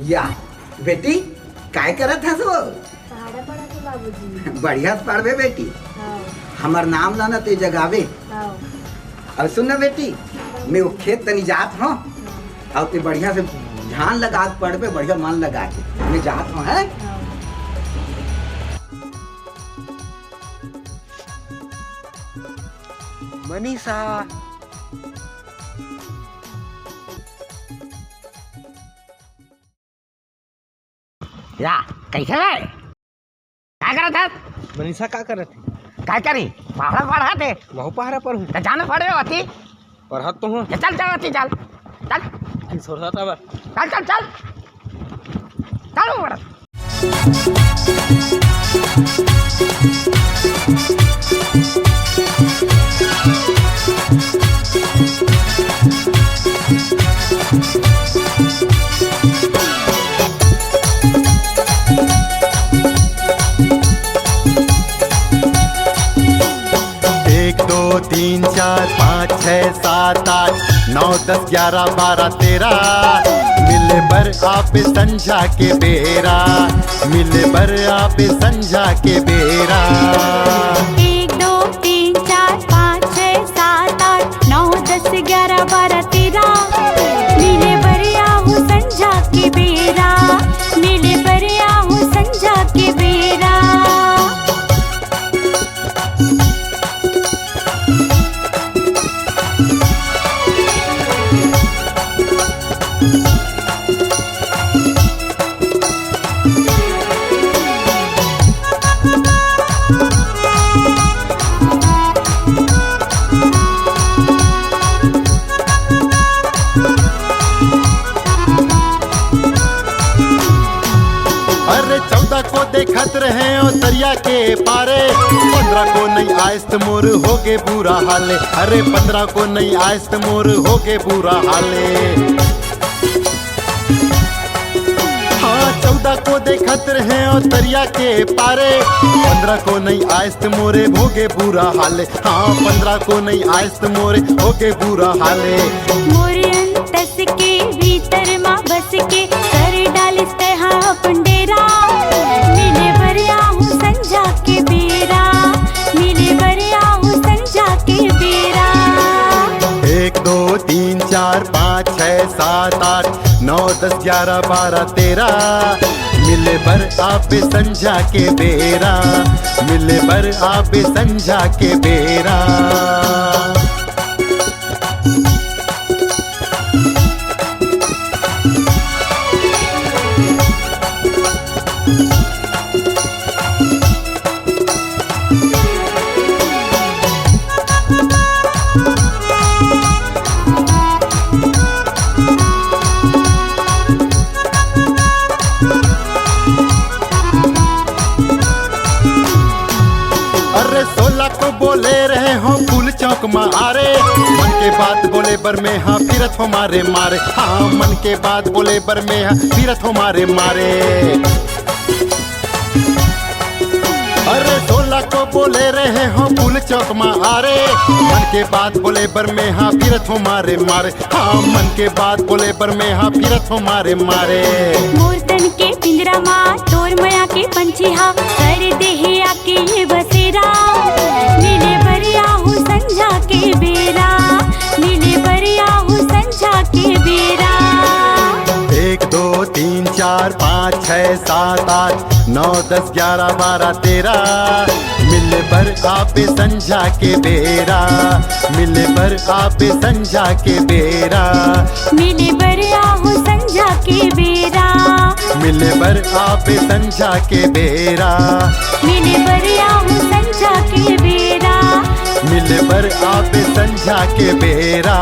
या बेटी काय करत हस वो? पहाड़ा पड़ा तो बाबूजी। बढ़िया से पढ़बे बेटी। हाँ। हमार नाम लाना ते जगावे। हाँ। और सुन ना बेटी, मैं वो खेत तनी जात हूँ और ते बढ़िया से ध्यान लगा के पढ़बे, बढ़िया मन लगा के मैं जात हूँ है। मनीषा या कैसे है? क्या करत है? मनीषा का करत है? क्या करी? पहाड़ पढ़ा थे वहाँ पहाड़ा पर हूँ तो जाना पड़े होती। और हाथ तो हूँ चल चल होती चल चल छोड़ रहा था चल चल चल चलो बड़ा एक दो तीन चार पाँच छः सात आठ 9 10 11 12 13 मिले बर आप संझा के बेरा, मिले बर आप संझा के बेरा। 1 2 3 4 5 6 7 8 9 10 11 12 13 मिले बरिया हूँ संझा के बेरा, मिले बरिया हूँ संझा के बेरा। अरे 14 को देखत रहे ओ दरिया के पारे, 15 को नहीं आयस्त मोर होगे बुरा हाले। अरे 15 को नहीं आयस्त मोर होगे बुरा हाले। हाँ 14 को देखत रहे ओ दरिया के पारे, 15 को नहीं आयस्त मोरे भोगे बुरा हाले। हाँ 15 को नहीं आयस्त मोरे होगे बुरा हाले। मोरे अंतस के भीतर माँ बस के कर डालिस तहा अपन डेरा, मिले बरिया हूँ संझा के बेरा, मिले बरिया हूँ संझा के बेरा। 1 2 3 4 5 6 7 8 9 10 11 12 13 मिले बर आप संझा के बेरा, मिले बर आप संझा के बेरा। अरे 16 को बोले रहे हो फूल चौक मारे, मन के बात बोले बर में हाँ फिरत हो मारे मारे। हाँ मन के बात बोले बर में हाँ फिरत हो मारे मारे। अरे 16 को बोले रहे हो फूल चौक मारे, मन के बात बोले बर में हाँ फिरत हो मारे मारे। हाँ मन के बात बोले बर में हाँ फिरत हो मारे मारे। मोर तन के पिंजरा माँ तोर मया के पंछी हा कर दे हे आके ये बसेरा, मिले बरिया हूँ संझा के बेरा, मिले बरिया हूँ संझा के बेरा। 1 2 3 4 5 6 7 8 9 10 11 12 13 मिले बर आप संझा के बेरा, मिले बर आप संझा के बेरा। मिले बरिया हूँ संझा के बेरा, मिले बर आप संझा के बेरा, मिले बरिया हूँ संझा के बेरा, मिले बर आप संझा के बेरा।